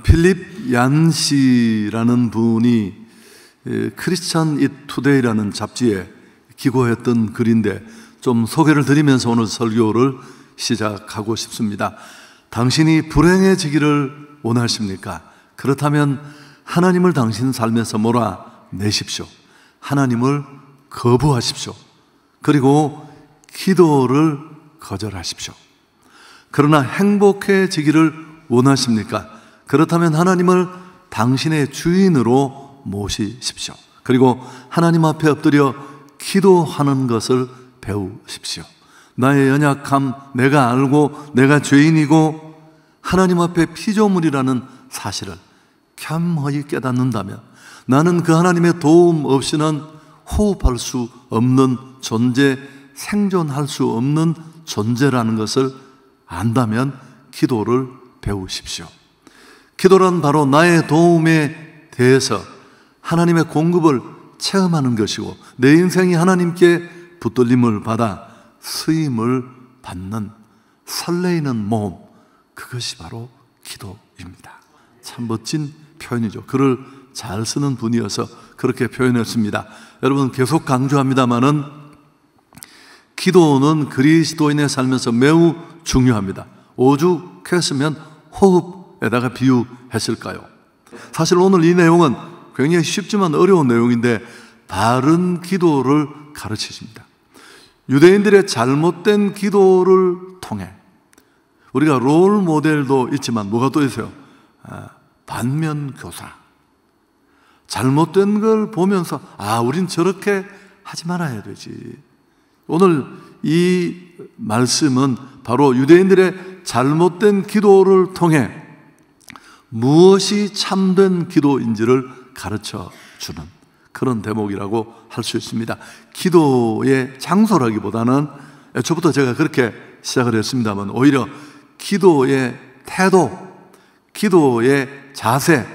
필립 얀시라는 분이 크리스찬 잇 투데이라는 잡지에 기고했던 글인데 좀 소개를 드리면서 오늘 설교를 시작하고 싶습니다. 당신이 불행해지기를 원하십니까? 그렇다면 하나님을 당신 삶에서 몰아내십시오. 하나님을 거부하십시오. 그리고 기도를 거절하십시오. 그러나 행복해지기를 원하십니까? 그렇다면 하나님을 당신의 주인으로 모시십시오. 그리고 하나님 앞에 엎드려 기도하는 것을 배우십시오. 나의 연약함, 내가 알고 내가 죄인이고 하나님 앞에 피조물이라는 사실을 겸허히 깨닫는다면 나는 그 하나님의 도움 없이는 호흡할 수 없는 존재, 생존할 수 없는 존재라는 것을 안다면 기도를 배우십시오. 기도란 바로 나의 도움에 대해서 하나님의 공급을 체험하는 것이고 내 인생이 하나님께 붙들림을 받아 쓰임을 받는 설레이는 모험, 그것이 바로 기도입니다. 참 멋진 표현이죠. 글을 잘 쓰는 분이어서 그렇게 표현했습니다. 여러분, 계속 강조합니다마는 기도는 그리스도인의 삶에서 매우 중요합니다. 오죽했으면 호흡에다가 비유했을까요? 사실 오늘 이 내용은 굉장히 쉽지만 어려운 내용인데 바른 기도를 가르치십니다. 유대인들의 잘못된 기도를 통해 우리가 롤 모델도 있지만 뭐가 또 있어요? 반면교사. 잘못된 걸 보면서 우린 저렇게 하지 말아야 되지. 오늘 이 말씀은 바로 유대인들의 잘못된 기도를 통해 무엇이 참된 기도인지를 가르쳐 주는 그런 대목이라고 할 수 있습니다. 기도의 장소라기보다는 애초부터 제가 그렇게 시작을 했습니다만 오히려 기도의 태도, 기도의 자세,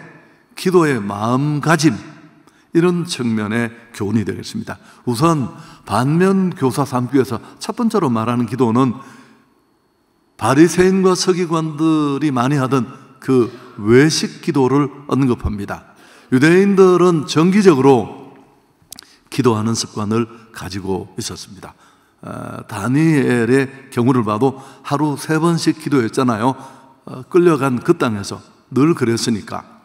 기도의 마음가짐, 이런 측면의 교훈이 되겠습니다. 우선 반면교사 삼기 위해서 첫 번째로 말하는 기도는 바리새인과 서기관들이 많이 하던 그 외식 기도를 언급합니다. 유대인들은 정기적으로 기도하는 습관을 가지고 있었습니다. 다니엘의 경우를 봐도 하루 3번씩 기도했잖아요. 끌려간 그 땅에서 늘 그랬으니까.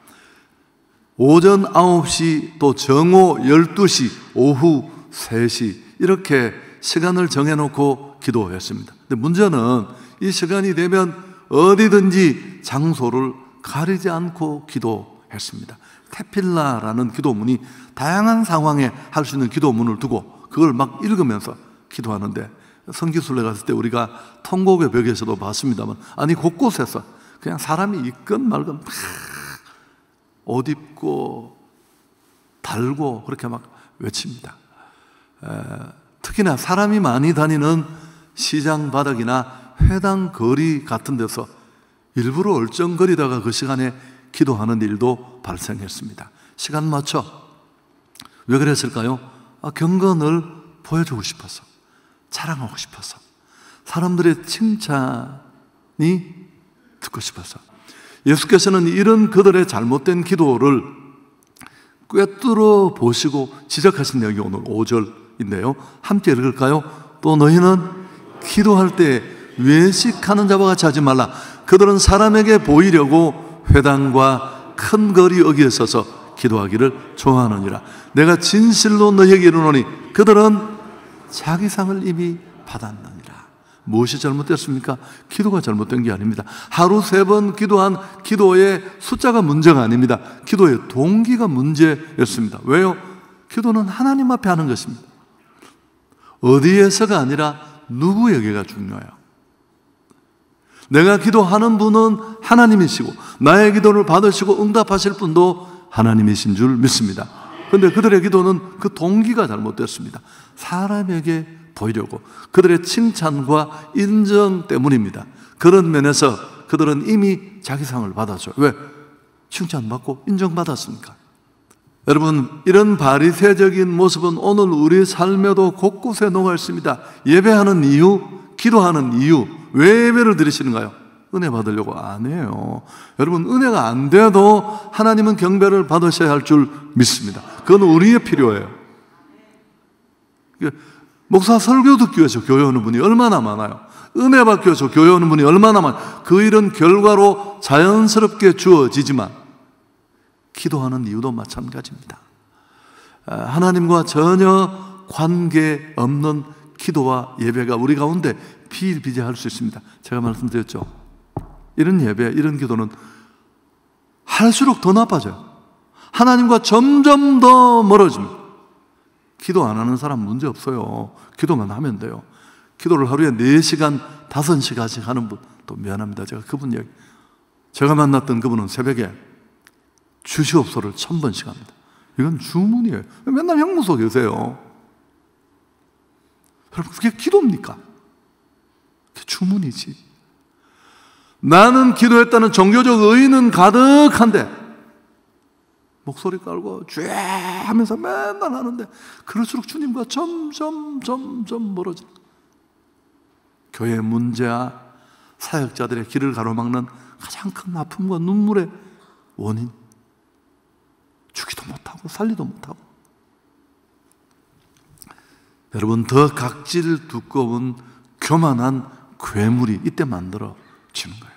오전 9시 또 정오 12시 오후 3시 이렇게 시간을 정해놓고 기도했습니다. 근데 문제는 이 시간이 되면 어디든지 장소를 가리지 않고 기도했습니다. 테필라라는 기도문이 다양한 상황에 할 수 있는 기도문을 두고 그걸 막 읽으면서 기도하는데 성기순례 갔을 때 우리가 통곡의 벽에서도 봤습니다만 곳곳에서 그냥 사람이 있건 말건 막 옷 입고 달고 그렇게 막 외칩니다. 특히나 사람이 많이 다니는 시장 바닥이나 회당 거리 같은 데서 일부러 얼쩡거리다가 그 시간에 기도하는 일도 발생했습니다. 시간 맞춰. 왜 그랬을까요? 경건을 보여주고 싶어서, 자랑하고 싶어서, 사람들의 칭찬이 듣고 싶어서. 예수께서는 이런 그들의 잘못된 기도를 꿰뚫어 보시고 지적하신 내용이 오늘 5절인데요. 함께 읽을까요? 또 너희는 기도할 때 외식하는 자와 같이 하지 말라. 그들은 사람에게 보이려고 회당과 큰 거리 어귀에 서서 기도하기를 좋아하느니라. 내가 진실로 너희에게 이르노니 그들은 자기 상을 이미 받았느니라. 무엇이 잘못됐습니까? 기도가 잘못된 게 아닙니다. 하루 3번 기도한 기도의 숫자가 문제가 아닙니다. 기도의 동기가 문제였습니다. 왜요? 기도는 하나님 앞에 하는 것입니다. 어디에서가 아니라 누구에게가 중요해요. 내가 기도하는 분은 하나님이시고 나의 기도를 받으시고 응답하실 분도 하나님이신 줄 믿습니다. 그런데 그들의 기도는 그 동기가 잘못됐습니다. 사람에게 보이려고, 그들의 칭찬과 인정 때문입니다. 그런 면에서 그들은 이미 자기 상을 받았죠. 왜? 칭찬받고 인정받았으니까. 여러분, 이런 바리새적인 모습은 오늘 우리 삶에도 곳곳에 녹아 있습니다. 예배하는 이유, 기도하는 이유, 왜 예배를 드리시는가요? 은혜 받으려고 안 해요. 여러분, 은혜가 안 돼도 하나님은 경배를 받으셔야 할 줄 믿습니다. 그건 우리에 필요해요. 목사 설교 듣기 위해서 교회 오는 분이 얼마나 많아요. 은혜 받기 위해서 교회 오는 분이 얼마나 많아요. 그 일은 결과로 자연스럽게 주어지지만 기도하는 이유도 마찬가지입니다. 하나님과 전혀 관계없는 기도와 예배가 우리 가운데 비일비재할 수 있습니다. 제가 말씀드렸죠. 이런 예배, 이런 기도는 할수록 더 나빠져요. 하나님과 점점 더 멀어집니다. 기도 안 하는 사람 문제 없어요. 기도만 하면 돼요. 기도를 하루에 4시간, 5시간씩 하는 분, 또 미안합니다. 제가 그분 얘기. 제가 만났던 그분은 새벽에 주시옵소를 1000번씩 합니다. 이건 주문이에요. 맨날 형무소 계세요. 여러분, 그게 기도입니까? 그게 주문이지. 나는 기도했다는 종교적 의의는 가득한데 목소리 깔고 쥐 하면서 맨날 하는데 그럴수록 주님과 점점 멀어져. 교회 문제와 사역자들의 길을 가로막는 가장 큰 아픔과 눈물의 원인, 주기도 못하고 살리도 못하고. 여러분, 더 각질 두꺼운 교만한 괴물이 이때 만들어지는 거예요.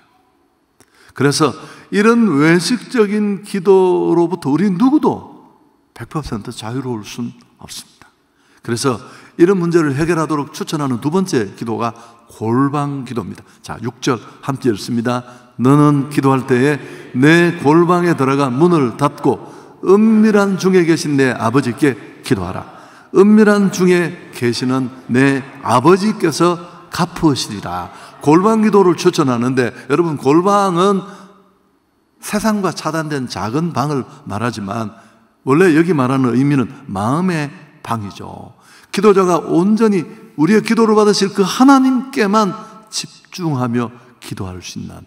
그래서 이런 외식적인 기도로부터 우리 누구도 100% 자유로울 수는 없습니다. 그래서 이런 문제를 해결하도록 추천하는 두 번째 기도가 골방 기도입니다. 자, 6절 함께 읽습니다. 너는 기도할 때에 내 골방에 들어가 문을 닫고 은밀한 중에 계신 내 아버지께 기도하라. 은밀한 중에 계시는 내 아버지께서 갚으시리라. 골방 기도를 추천하는데, 여러분, 골방은 세상과 차단된 작은 방을 말하지만 원래 여기 말하는 의미는 마음의 방이죠. 기도자가 온전히 우리의 기도를 받으실 그 하나님께만 집중하며 기도할 수 있는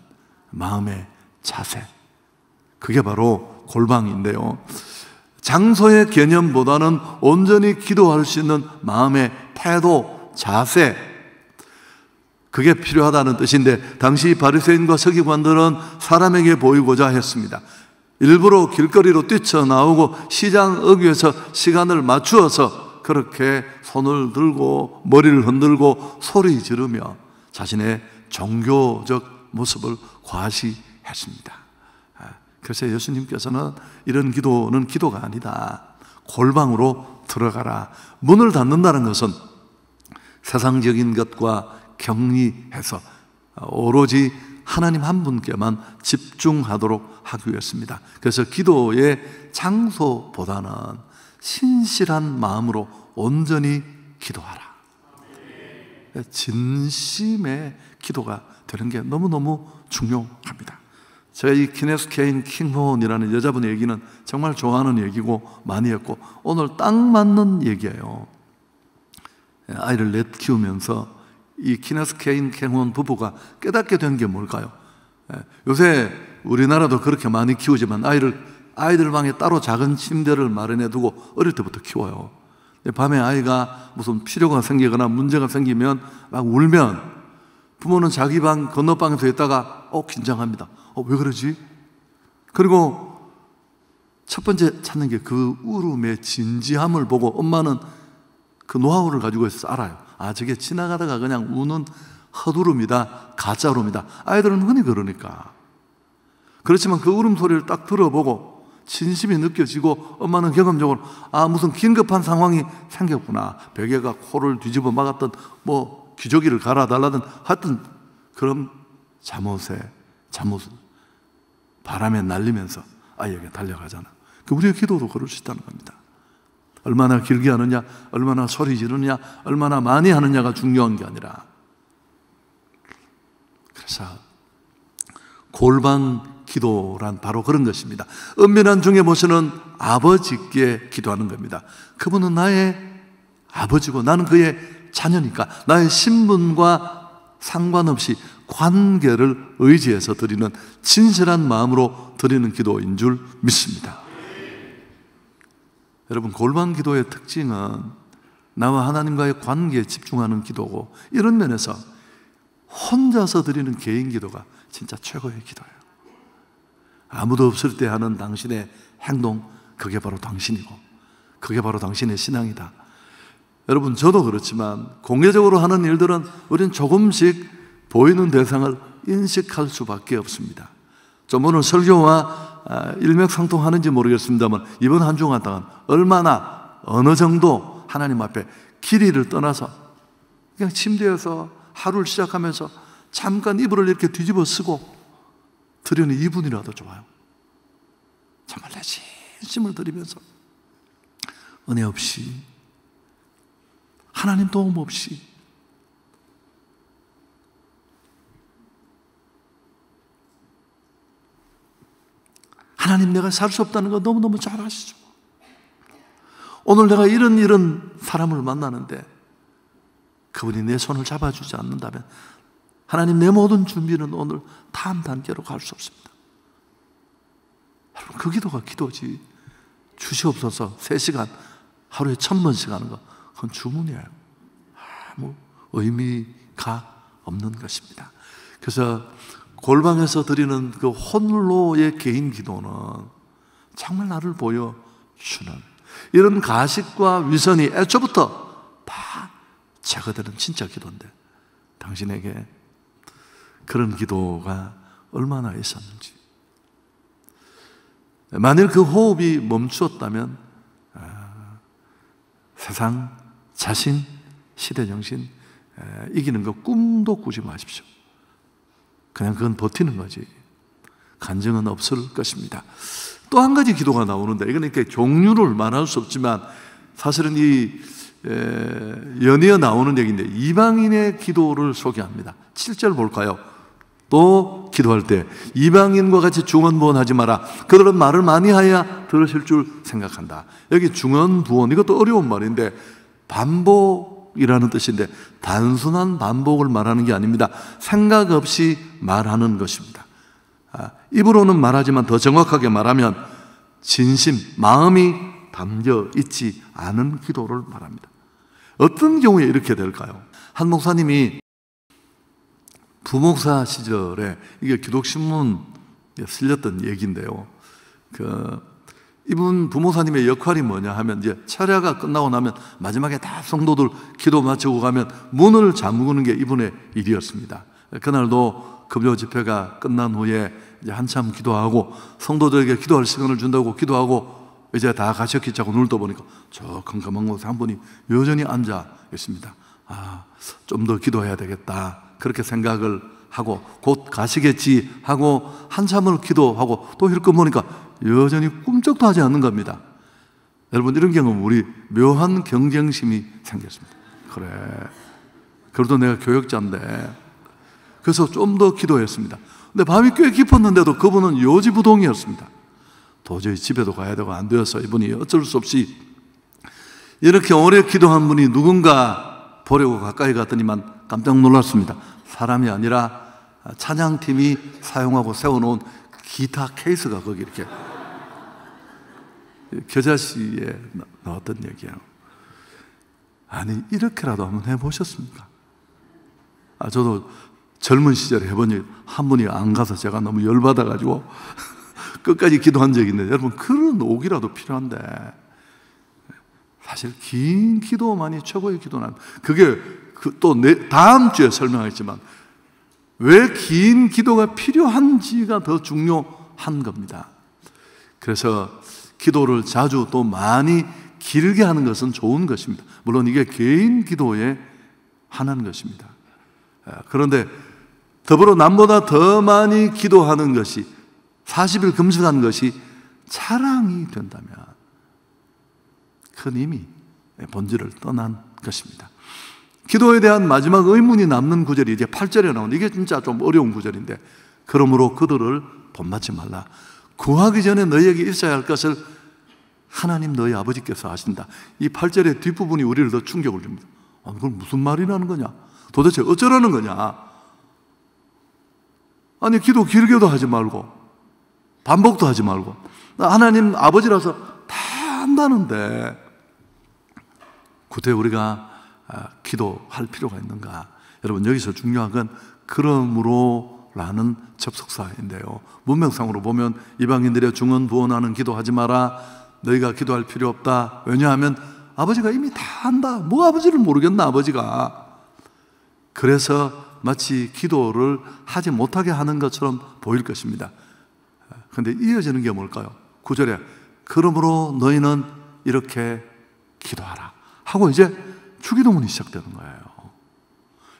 마음의 자세, 그게 바로 골방인데요. 장소의 개념보다는 온전히 기도할 수 있는 마음의 태도, 자세, 그게 필요하다는 뜻인데, 당시 바리새인과 서기관들은 사람에게 보이고자 했습니다. 일부러 길거리로 뛰쳐나오고 시장 어귀에서 시간을 맞추어서 그렇게 손을 들고 머리를 흔들고 소리 지르며 자신의 종교적 모습을 과시했습니다. 그래서 예수님께서는 이런 기도는 기도가 아니다. 골방으로 들어가라. 문을 닫는다는 것은 세상적인 것과 격리해서 오로지 하나님 한 분께만 집중하도록 하기 위해서입니다. 그래서 기도의 장소보다는 신실한 마음으로 온전히 기도하라. 진심의 기도가 되는 게 너무너무 중요합니다. 제가 이 키네스 케인 킹혼이라는 여자분의 얘기는 정말 좋아하는 얘기고 많이 했고, 오늘 딱 맞는 얘기예요. 아이를 넷 키우면서 이 키네스 케인 킹혼 부부가 깨닫게 된 게 뭘까요? 요새 우리나라도 그렇게 많이 키우지만 아이들 방에 따로 작은 침대를 마련해 두고 어릴 때부터 키워요. 밤에 아이가 무슨 필요가 생기거나 문제가 생기면 막 울면 부모는 자기 방 건너방에서 있다가 긴장합니다. 왜 그러지? 그리고 첫 번째 찾는 게 그 울음의 진지함을 보고 엄마는 그 노하우를 가지고 있어서 알아요. 저게 지나가다가 그냥 우는 헛울음이다, 가짜 울음이다. 아이들은 흔히 그러니까. 그렇지만 그 울음소리를 딱 들어보고 진심이 느껴지고 엄마는 경험적으로 무슨 긴급한 상황이 생겼구나. 베개가 코를 뒤집어 막았던 뭐 기저귀를 갈아달라든 하여튼 그런 잠옷을 바람에 날리면서 아이에게 달려가잖아. 우리의 기도도 그럴 수 있다는 겁니다. 얼마나 길게 하느냐, 얼마나 소리 지르느냐, 얼마나 많이 하느냐가 중요한 게 아니라, 그래서 골방 기도란 바로 그런 것입니다. 은밀한 중에 모시는 아버지께 기도하는 겁니다. 그분은 나의 아버지고 나는 그의 자녀니까 나의 신분과 상관없이 관계를 의지해서 드리는 진실한 마음으로 드리는 기도인 줄 믿습니다. 여러분, 골방 기도의 특징은 나와 하나님과의 관계에 집중하는 기도고, 이런 면에서 혼자서 드리는 개인 기도가 진짜 최고의 기도예요. 아무도 없을 때 하는 당신의 행동, 그게 바로 당신이고 그게 바로 당신의 신앙이다. 여러분, 저도 그렇지만 공개적으로 하는 일들은 우리는 조금씩 보이는 대상을 인식할 수밖에 없습니다. 좀 오늘 설교와 일맥상통하는지 모르겠습니다만 이번 한 주간 동안 얼마나 어느 정도 하나님 앞에 길이를 떠나서 그냥 침대에서 하루를 시작하면서 잠깐 이불을 이렇게 뒤집어 쓰고 들여는 2분이라도 좋아요. 정말 내 진심을 들이면서 은혜 없이, 하나님 도움 없이 하나님, 내가 살 수 없다는 거 너무너무 잘 아시죠? 오늘 내가 이런 사람을 만나는데 그분이 내 손을 잡아주지 않는다면 하나님, 내 모든 준비는 오늘 다음 단계로 갈 수 없습니다. 여러분, 그 기도가 기도지. 주시옵소서 3시간 하루에 1000번씩 하는 거, 그건 주문이에요. 아무 의미가 없는 것입니다. 그래서 골방에서 드리는 그 홀로의 개인 기도는 정말 나를 보여주는 이런 가식과 위선이 애초부터 다 제거되는 진짜 기도인데 당신에게 그런 기도가 얼마나 있었는지. 만일 그 호흡이 멈추었다면 세상, 자신, 시대정신 이기는 거 꿈도 꾸지 마십시오. 그냥 그건 버티는 거지. 간증은 없을 것입니다. 또 한 가지 기도가 나오는데 이건 이렇게 종류를 말할 수 없지만 사실은 이 연이어 나오는 얘기인데 이방인의 기도를 소개합니다. 7절 볼까요? 또 기도할 때 이방인과 같이 중언부언하지 마라. 그들은 말을 많이 하여야 들으실 줄 생각한다. 여기 중언부언, 이것도 어려운 말인데 반복이라는 뜻인데 단순한 반복을 말하는 게 아닙니다. 생각 없이 말하는 것입니다. 입으로는 말하지만 더 정확하게 말하면 진심, 마음이 담겨 있지 않은 기도를 말합니다. 어떤 경우에 이렇게 될까요? 한 목사님이 부목사 시절에, 이게 기독신문에 실렸던 얘기인데요. 이분 부목사님의 역할이 뭐냐 하면 이제 철야가 끝나고 나면 마지막에 다 성도들 기도 마치고 가면 문을 잠그는 게 이분의 일이었습니다. 그날도 금요 집회가 끝난 후에 이제 한참 기도하고 성도들에게 기도할 시간을 준다고 기도하고 이제 다 가셨기 자고 눈을 떠보니까 저 컴컴한 곳에 한 분이 여전히 앉아 있습니다. 좀 더 기도해야 되겠다, 그렇게 생각을 하고 곧 가시겠지 하고 한참을 기도하고 또 힐끔 보니까 여전히 꿈쩍도 하지 않는 겁니다. 여러분, 이런 경우는 우리 묘한 경쟁심이 생겼습니다. 그래, 그래도 내가 교역자인데. 그래서 좀 더 기도했습니다. 근데 밤이 꽤 깊었는데도 그분은 요지부동이었습니다. 도저히 집에도 가야 되고 안 되어서 이분이 어쩔 수 없이 이렇게 오래 기도한 분이 누군가 보려고 가까이 갔더니만 깜짝 놀랐습니다. 사람이 아니라 찬양팀이 사용하고 세워놓은 기타 케이스가 거기 이렇게 겨자씨에 나왔던 얘기예요. 아니, 이렇게라도 한번 해보셨습니까? 저도 젊은 시절에 해본 적, 한 분이 안 가서 제가 너무 열받아가지고 끝까지 기도한 적이 있는데, 여러분, 그런 옥이라도 필요한데 사실 긴 기도만이 최고의 기도는, 그게 또 다음 주에 설명하겠지만 왜 긴 기도가 필요한지가 더 중요한 겁니다. 그래서 기도를 자주 또 많이 길게 하는 것은 좋은 것입니다. 물론 이게 개인 기도에 한한 것입니다. 그런데 더불어 남보다 더 많이 기도하는 것이, 40일 금식하는 것이 자랑이 된다면 그건 이미 본질을 떠난 것입니다. 기도에 대한 마지막 의문이 남는 구절이 이제 8절에 나오는데 이게 진짜 좀 어려운 구절인데, 그러므로 그들을 본받지 말라. 구하기 전에 너희에게 있어야 할 것을 하나님 너희 아버지께서 아신다. 이 8절의 뒷부분이 우리를 더 충격을 줍니다. 그건 무슨 말이라는 거냐? 도대체 어쩌라는 거냐? 아니, 기도 길게도 하지 말고 반복도 하지 말고 하나님 아버지라서 다 안다는데 그때 우리가 기도할 필요가 있는가? 여러분, 여기서 중요한 건 그러므로라는 라는 접속사인데요, 문맥상으로 보면 이방인들의 중언부언하는 기도하지 마라, 너희가 기도할 필요 없다. 왜냐하면 아버지가 이미 다 안다. 뭐 아버지를 모르겠나 아버지가. 그래서 마치 기도를 하지 못하게 하는 것처럼 보일 것입니다. 그런데 이어지는 게 뭘까요? 9절에 그러므로 너희는 이렇게 기도하라 하고 이제 주기도문이 시작되는 거예요.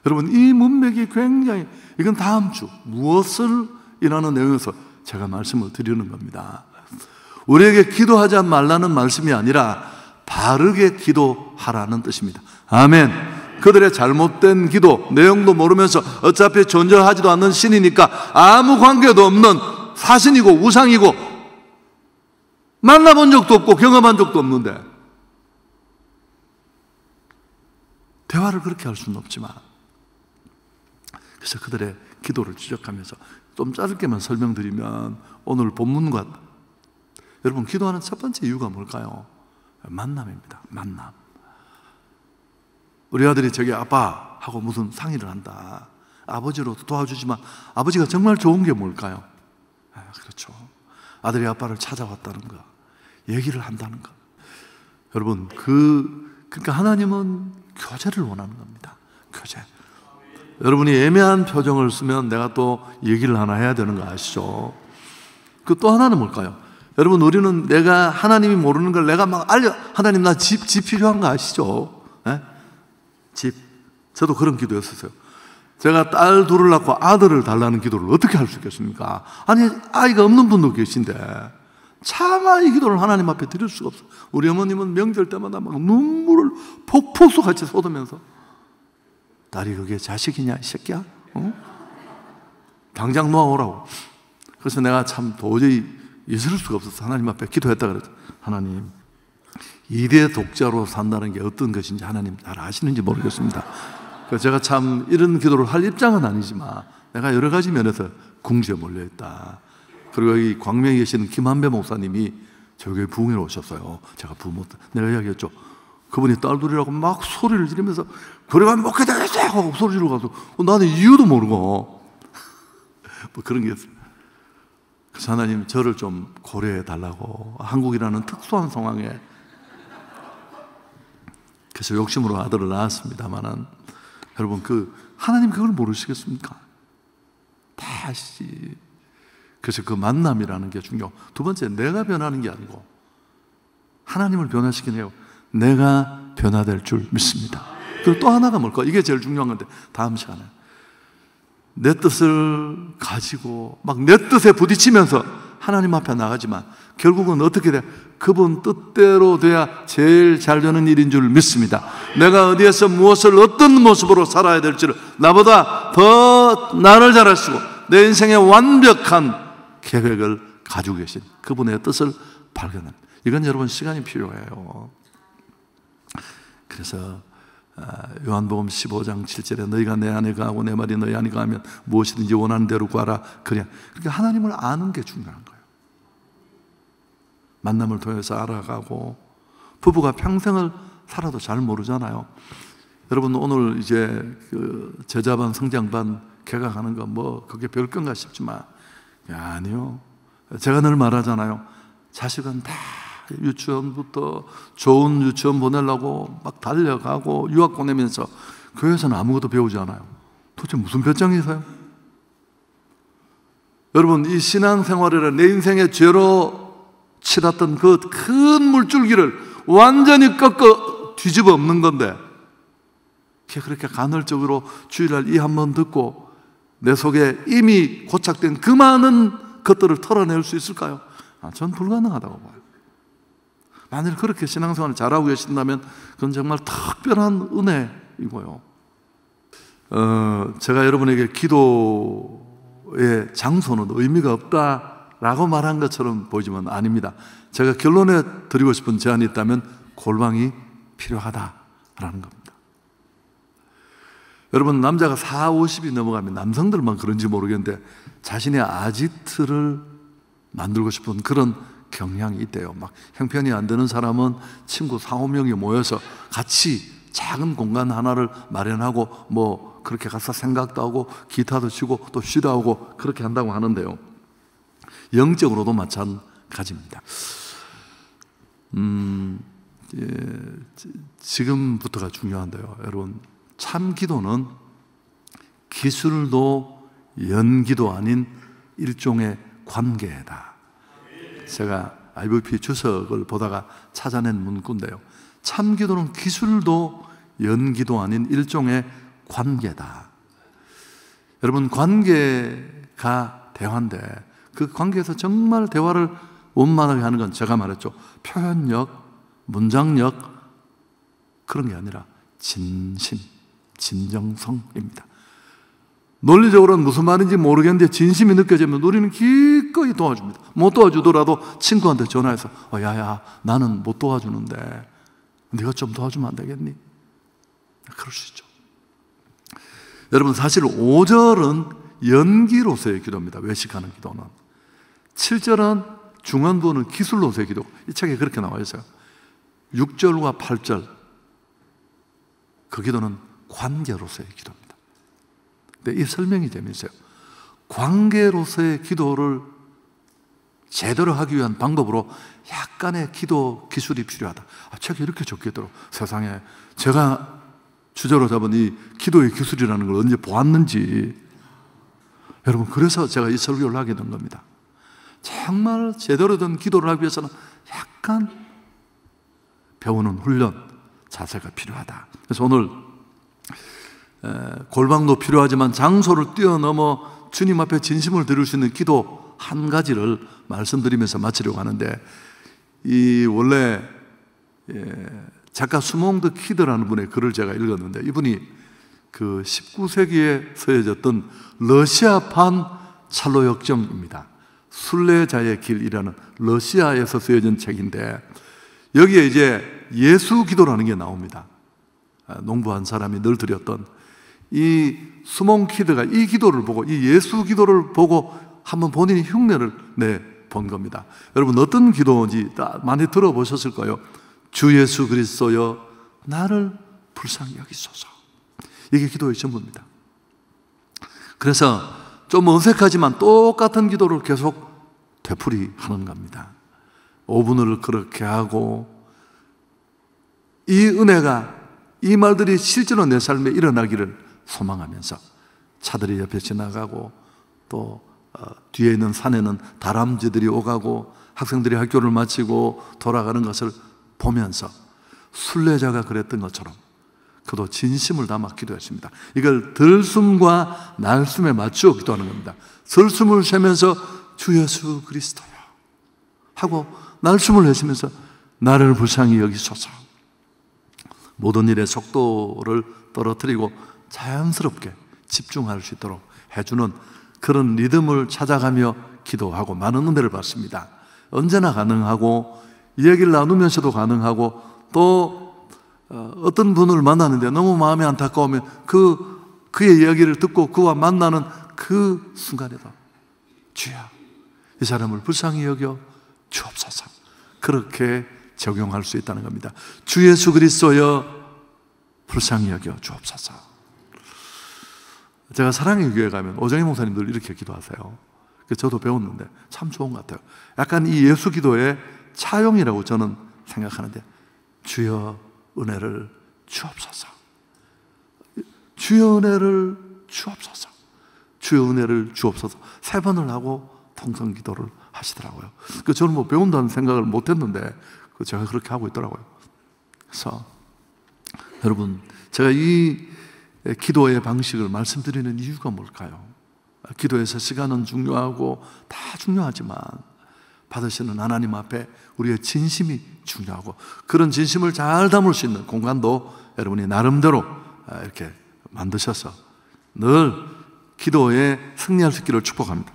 여러분, 이 문맥이 굉장히, 이건 다음 주 무엇을 이라는 내용에서 제가 말씀을 드리는 겁니다. 우리에게 기도하지 말라는 말씀이 아니라 바르게 기도하라는 뜻입니다. 아멘. 그들의 잘못된 기도, 내용도 모르면서 어차피 존재하지도 않는 신이니까 아무 관계도 없는 사신이고 우상이고 만나본 적도 없고 경험한 적도 없는데 대화를 그렇게 할 수는 없지만, 그래서 그들의 기도를 지적하면서 좀 짧게만 설명드리면, 오늘 본문과 여러분, 기도하는 첫 번째 이유가 뭘까요? 만남입니다. 만남. 우리 아들이 저기 아빠하고 무슨 상의를 한다. 아버지로 도와주지만 아버지가 정말 좋은 게 뭘까요? 그렇죠. 아들이 아빠를 찾아왔다는 거, 얘기를 한다는 거. 여러분, 그러니까 하나님은 교제를 원하는 겁니다. 교제. 여러분이 애매한 표정을 쓰면 내가 또 얘기를 하나 해야 되는 거 아시죠? 그 또 하나는 뭘까요? 여러분, 우리는 내가 하나님이 모르는 걸 내가 막 하나님 나 집 필요한 거 아시죠? 네? 집. 저도 그런 기도였었어요. 제가 딸 둘을 낳고 아들을 달라는 기도를 어떻게 할 수 있겠습니까? 아니, 아이가 없는 분도 계신데 차마 이 기도를 하나님 앞에 드릴 수가 없어요. 우리 어머님은 명절 때마다 막 눈물을 폭포수 같이 쏟으면서, 딸이 그게 자식이냐 이 새끼야? 어? 당장 놓아오라고. 그래서 내가 참 도저히 있을 수가 없어서 하나님 앞에 기도했다 그랬죠. 하나님, 2대 독자로 산다는 게 어떤 것인지 하나님 잘 아시는지 모르겠습니다. 그래서 제가 참 이런 기도를 할 입장은 아니지만 내가 여러 가지 면에서 궁지에 몰려있다. 그리고 여기 광명에 계시는 김한배 목사님이 저기 부흥회로 오셨어요. 제가 부모 내가 이야기했죠. 그분이 딸들이라고 막 소리를 지르면서 그래가면 먹게 되겠어 하고 소리 지르고 가서 나는 이유도 모르고 뭐 그런 게 있어요. 그래서 하나님 저를 좀 고려해 달라고, 한국이라는 특수한 상황에. 그래서 욕심으로 아들을 낳았습니다만은, 여러분, 하나님 그걸 모르시겠습니까? 다시. 그래서 그 만남이라는 게 중요하고, 두 번째, 내가 변하는 게 아니고 하나님을 변화시키는 해요. 내가 변화될 줄 믿습니다. 그리고 또 하나가 뭘까? 이게 제일 중요한 건데 다음 시간에 내 뜻을 가지고 막 내 뜻에 부딪히면서 하나님 앞에 나가지만 결국은 어떻게 돼? 그분 뜻대로 돼야 제일 잘 되는 일인 줄 믿습니다. 내가 어디에서 무엇을 어떤 모습으로 살아야 될지를 나보다 더 나를 잘 아시고 내 인생의 완벽한 계획을 가지고 계신 그분의 뜻을 발견하는, 이건 여러분 시간이 필요해요. 그래서 요한복음 15장 7절에 너희가 내 안에 거하고 내 말이 너희 안에 거하면 무엇이든지 원하는 대로 구하라. 그러니까 하나님을 아는 게 중요한 거예요. 만남을 통해서 알아가고, 부부가 평생을 살아도 잘 모르잖아요. 여러분, 오늘 이제 제자반 성장반 개강하는 거 뭐 그게 별건가 싶지만 아니요. 제가 늘 말하잖아요. 자식은 다 유치원부터 좋은 유치원 보내려고 막 달려가고 유학 보내면서 교회에서는 아무것도 배우지 않아요. 도대체 무슨 배짱이세요? 여러분, 이 신앙생활이라 내 인생의 죄로 치렀던 그 큰 물줄기를 완전히 꺾어 뒤집어 엎는 건데, 그렇게 간헐적으로 주일날 이 한 번 듣고 내 속에 이미 고착된 그 많은 것들을 털어낼 수 있을까요? 전 불가능하다고 봐요. 만일 그렇게 신앙생활을 잘하고 계신다면 그건 정말 특별한 은혜이고요. 제가 여러분에게 기도의 장소는 의미가 없다라고 말한 것처럼 보이지만 아닙니다. 제가 결론에 드리고 싶은 제안이 있다면 골방이 필요하다라는 겁니다. 여러분, 남자가 40, 50이 넘어가면 남성들만 그런지 모르겠는데 자신의 아지트를 만들고 싶은 그런 경향이 있대요. 막 형편이 안 되는 사람은 친구 4, 5명이 모여서 같이 작은 공간 하나를 마련하고 뭐 그렇게 가서 생각도 하고 기타도 치고 또 쉬다 하고 그렇게 한다고 하는데요. 영적으로도 마찬가지입니다. 지금부터가 중요한데요. 여러분, 참 기도는 기술도 연기도 아닌 일종의 관계다. 제가 IVP 주석을 보다가 찾아낸 문구인데요. 참 기도는 기술도 연기도 아닌 일종의 관계다. 여러분, 관계가 대화인데 그 관계에서 정말 대화를 원만하게 하는 건 제가 말했죠. 표현력, 문장력 그런 게 아니라 진심, 진정성입니다. 논리적으로는 무슨 말인지 모르겠는데 진심이 느껴지면 우리는 기꺼이 도와줍니다. 못 도와주더라도 친구한테 전화해서 야야, 나는 못 도와주는데 네가 좀 도와주면 안 되겠니? 그럴 수 있죠. 여러분, 사실 5절은 연기로서의 기도입니다. 외식하는 기도는. 7절은 중간부는 기술로서의 기도. 이 책에 그렇게 나와 있어요. 6절과 8절 그 기도는 관계로서의 기도입니다. 근데 이 설명이 재미있어요. 관계로서의 기도를 제대로 하기 위한 방법으로 약간의 기도 기술이 필요하다. 책에 이렇게 적혀있더라고요. 세상에 제가 주제로 잡은 이 기도의 기술이라는 걸 언제 보았는지. 여러분, 그래서 제가 이 설교를 하게 된 겁니다. 정말 제대로 된 기도를 하기 위해서는 약간 배우는 훈련, 자세가 필요하다. 그래서 오늘 골방도 필요하지만 장소를 뛰어넘어 주님 앞에 진심을 드릴 수 있는 기도 한 가지를 말씀드리면서 마치려고 하는데, 이 원래 작가 수몽드 키드라는 분의 글을 제가 읽었는데, 이분이 그 19세기에 쓰여졌던 러시아판 찰로 역정입니다. 순례자의 길이라는 러시아에서 쓰여진 책인데, 여기에 이제 예수 기도라는 게 나옵니다. 농부한 사람이 늘 드렸던 이 수몽 키드가 이 기도를 보고, 이 예수 기도를 보고 한번 본인이 흉내를 내본 겁니다. 여러분, 어떤 기도인지 많이 들어보셨을 거예요. 주 예수 그리스도여 나를 불쌍히 여기소서. 이게 기도의 전부입니다. 그래서 좀 어색하지만 똑같은 기도를 계속 되풀이하는 겁니다. 5분을 그렇게 하고, 이 은혜가, 이 말들이 실제로 내 삶에 일어나기를 소망하면서 차들이 옆에 지나가고, 또 뒤에 있는 산에는 다람쥐들이 오가고 학생들이 학교를 마치고 돌아가는 것을 보면서 순례자가 그랬던 것처럼 그도 진심을 담아 기도했습니다. 이걸 들숨과 날숨에 맞추어 기도하는 겁니다. 들숨을 쉬면서 주 예수 그리스도여 하고, 날숨을 내쉬면서 나를 불쌍히 여기소서. 모든 일의 속도를 떨어뜨리고 자연스럽게 집중할 수 있도록 해주는 그런 리듬을 찾아가며 기도하고 많은 은혜를 받습니다. 언제나 가능하고, 이야기를 나누면서도 가능하고, 또 어떤 분을 만나는데 너무 마음이 안타까우면 그의 이야기를 듣고 그와 만나는 그 순간에도 주여 이 사람을 불쌍히 여겨 주옵소서, 그렇게 적용할 수 있다는 겁니다. 주 예수 그리스도여 불쌍히 여겨 주옵소서. 제가 사랑의 교회 가면 오정희 목사님들 이렇게 기도하세요. 저도 배웠는데 참 좋은 것 같아요. 약간 이 예수 기도의 차용이라고 저는 생각하는데, 주여 은혜를 주옵소서, 주여 은혜를 주옵소서, 주여 은혜를 주옵소서 3번을 하고 통성 기도를 하시더라고요. 저는 뭐 배운다는 생각을 못 했는데 제가 그렇게 하고 있더라고요. 그래서 여러분, 제가 이 기도의 방식을 말씀드리는 이유가 뭘까요? 기도에서 시간은 중요하고 다 중요하지만 받으시는 하나님 앞에 우리의 진심이 중요하고, 그런 진심을 잘 담을 수 있는 공간도 여러분이 나름대로 이렇게 만드셔서 늘 기도에 승리할 수 있기를 축복합니다.